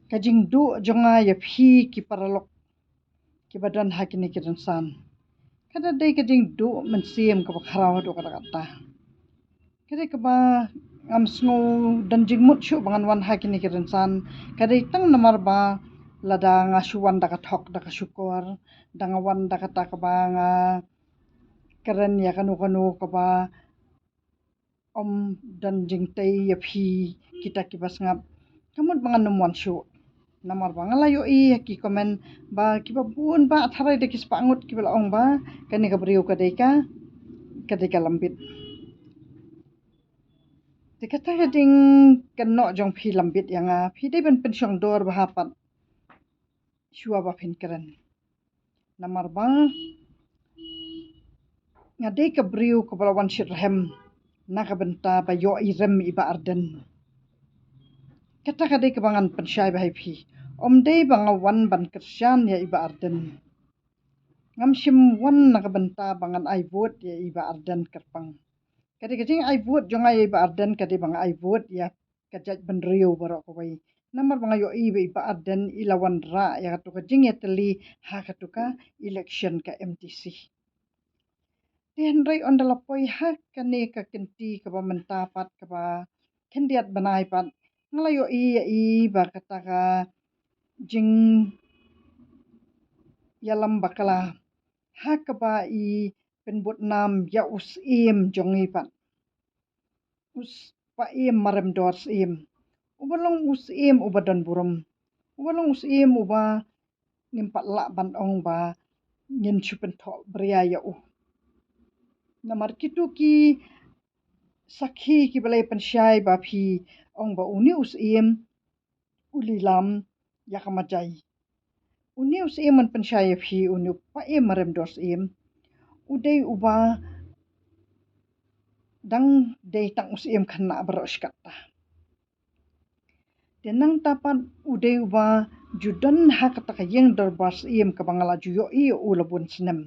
kajing du jonga ya phi ki paralok ki badan hakini ki san kada dai kajing du mensiem ka kharau do kata kata kada ka ba am sngo dan jingmut shu bangan wan hakini ki san kada tang namar ba lada nga shuwan da ka thok da ka syukur danga wan da kata ka ba nga keren ya kanu kanu ka ba om dan jing tai ya phi kita ki bas ngap kamut bangan numwan shu namar ba ngalayo ki komen ba ki ba bun ba tharai de ki spangut ki bala ong ba kani ka briu ka dei ka lambit de kata ka ding kanno jong phi lambit yang a phi de ben pensyong dor ba hapat shua ba phin keren namar ba ngadei ka briu ka bala wan shit hem na ka benta ba yo irem iba arden kata ka dei ka bangan pensyai ba hai phi om dei banga wan ban kersian ya iba arden ngam shim wan na ka benta bangan ai vot ya iba arden kerpang kadang-kadang ai vot jong ai iba arden kadang bang ai vot ya kajat benriu barok ko bai namar bang yo iba arden ilawan ra ya tu kajing ya teli ha katuka election ka MTC Henry on the poi ha kane ka kenti ka ba mentapat ka ba kendiat banai pat ngalayo ba kata ka jing yalam bakala ha ka ba penbut nam ya us jong pat us pa marem dors ubalong us ubadan buram ubalong us uba nimpat la ban ong ba ngin chupen tho bria ya namar kitu ki sakhi ki balai pensyai ba phi ong ba uni us ulilam ya kamajai uni us man pensyai phi uni pa marem dors udai uba dang dei tang us khana baros kata tenang tapan udai uba judan ha kata kayeng darbas ka bangala juyo ulabun sinem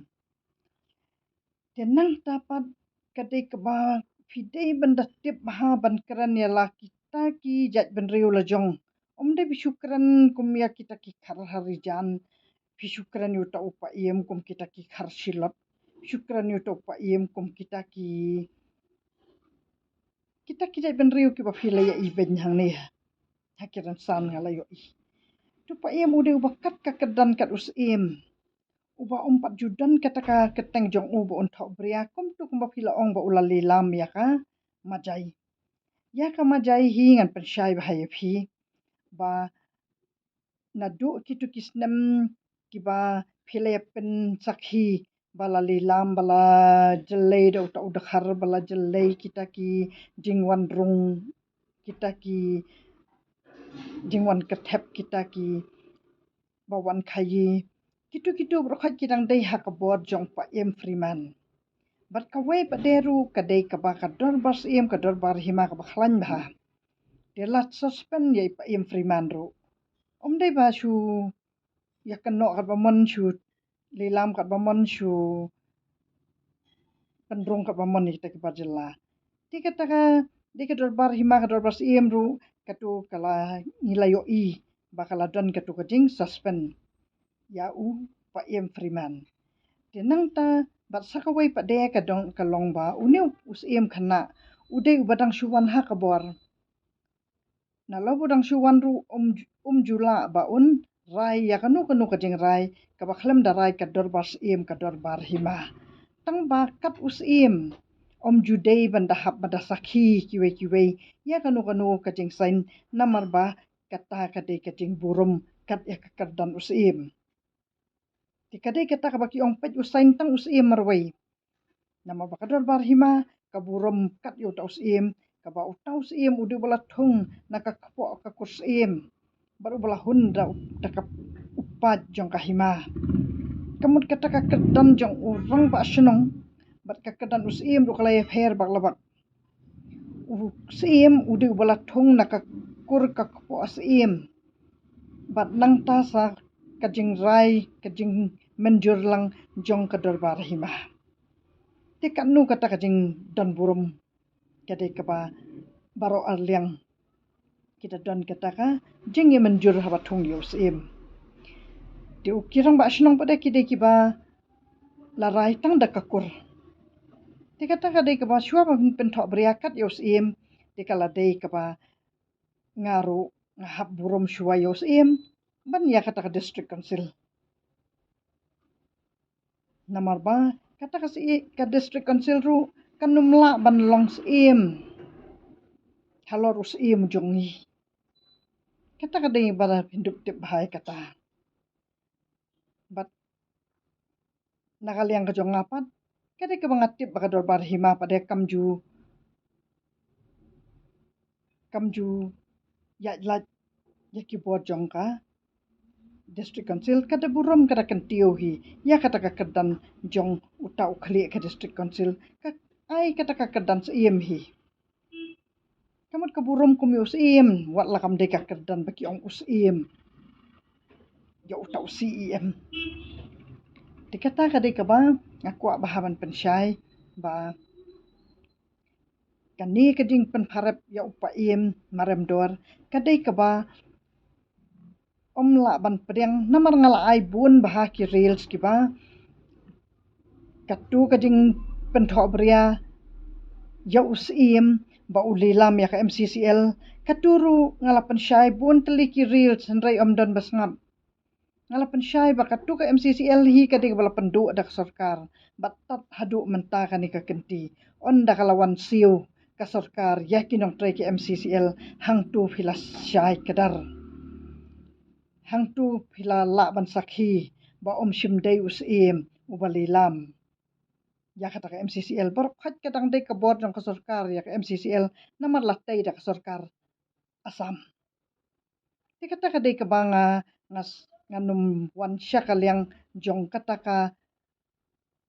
tenang tapan kadai ka ba fidei benda tip ha ban keran ya la kita ki jat ben riu la jong omde bisyukran kum ya kita ki khar harijan bisyukran yu ta upa kum kita ki khar silap syukran yu ta upa kum kita ki jat ben riu ki ba phila ya ben hang ne hakiran san ngalayo tu pa ude ubakat ka kedan kat us uba umpat judan kata ka keteng jong uba unthok bria kum tu kum ba phila ong ba ulali lam ya ka majai ya ka majai hi ngan pensyai ba hai phi ba nadu kitu kisnem kiba phile pen sakhi bala lilam bala jelai do ta udakhar bala jelai kita ki jingwan rung kita ki jingwan kethep kita ki bawan khayi kitu brokhat kidang dei hakabot jong pa Freeman bat kawai pa deru kadai ka ba kador bas kador bar hima ka bakhlan bah de lat suspend ye pa Freeman ro dei ba shu ya kano kat bamon shu lilam kat bamon shu pendrung kat bamon ni kita ki bajela ti kata ka di kador bar hima kador bas ru katu kala nilayo bakala don katu kajing suspend ya pa Freeman tenang ta bat sakawai pa de ka dong kalong ba uniu us khana udai ubadang shuwan ha kabor na lo budang shuwan ru jula ba rai ya kanu ka jing rai ka ba khlem da rai ka dor bas ka dor bar hima tang ba kat us judei banda hap bada sakhi kiwe ya kanu ka jing sain namar ba kata ka de ka jing burum kat ya ka dan us Tikadai kata kabaki ong pet usain tang usim marway. Nama bakador barhima kaburom kat yo ta usim kaba utau usim udu bala thung nakakpo ka kusim baru bala hunda takap upat jong kahima. Kamut kata ka kedan jong urang ba sunong bat ka kedan usim ru kalai pher baglabak. Usim udu bala thung nakakur ka kpo usim bat nang tasa kajing rai kajing menjur lang jong kador barhima tikat nu kata kajing dan burum kadai kaba baro arliang kita don kataka jeng ye menjur habatung yo sim di ukirang ba shnong pada kide kiba larai tang da kakur ti kataka de kiba shwa ba penthok beriakat yo sim di kala de kiba ngaru ngahap burum shwa yo sim ban ya kataka district council nomor ba kataka si ka district council ru kanumla ban long sim halorus im jongi kataka de bara hindup tip bahai kata bat nakaliang ka jong ngapat kade ka mga tip baka dor bar hima pada kamju ya lat ya keyboard jong ka district council kada buram kada kentio hi ya kata ka kedan jong uta ukhli ka district council ka ai kata ka kedan sim hi kamat ka buram kum yo sim wat la kam de ka kedan baki ong usim ya uta usim dikata ka de ka ba aku bahaban pensyai ba kani keding penparap ya upa im marem dor kadai ka ba la ban pedeng namar ngala ai bun bah ki reels ki ba katu kading pentho bria ya usim ba ulilam ya ka MCCL katuru ngala pensyai bun teli ki reels rai omdon basngap ngala pensyai ba katu ka MCCL hi kading bala pendu dak sarkar batat hadu menta kani ka kenti on da kalawan siu ka sarkar ya kinong trai ki MCCL hang tu filas syai kadar hang tu pila la ban sakhi ba shim dei usim ubalilam ya kata ka MCCL bar khat kadang dei ka board ng ka sarkar ya ka MCCL namar latai da ka sarkar Asam ti kata ka dei ka banga nganum wan syakalyang jong kata ka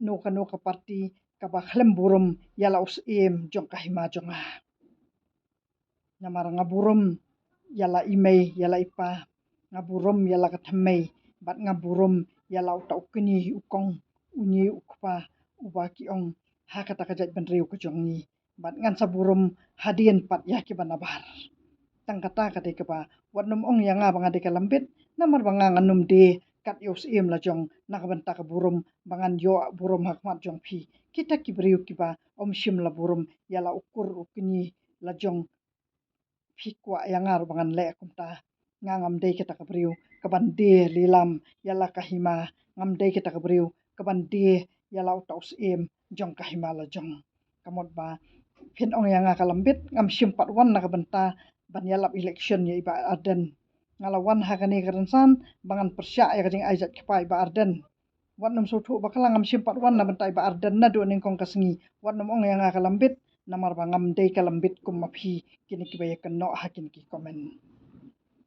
no ka parti ka ba khlem burum yala usim jong ka hima jonga namar ngaburum yala imei yala ipa ngaburum yala kathamei bat ngaburum yala uta ukni ukong unyi ukpa ubaki ong ha kata ka jat benriu ka jongi bat ngan saburum hadien pat ya ki banabar tang kata ka de ka ba wanum ong yanga banga de ka lambit namar banga nganum de kat yos im la jong nakabenta ka burum bangan yo burum hakmat jong phi kita ki briu ki ba shim la burum yala ukur ukni la jong fikwa yangar bangan le kumta ngam dei kita kabriu kaban de lilam yala kahima ngam dei kita kabriu kaban de yala utaus em jong kahima la jong kamot ba phin ong yanga kalambit ngam simpat wan na kabenta ban yalap election ya iba arden ngalawan hakani karansan bangan persya ya kading aizat kipai ba arden wanum sotu bakala ngam simpat wan na bentai ba arden na do ning kong kasngi wanum ong yanga kalambit namar bangam dei kalambit kum maphi kini kibaya keno hakin ki komen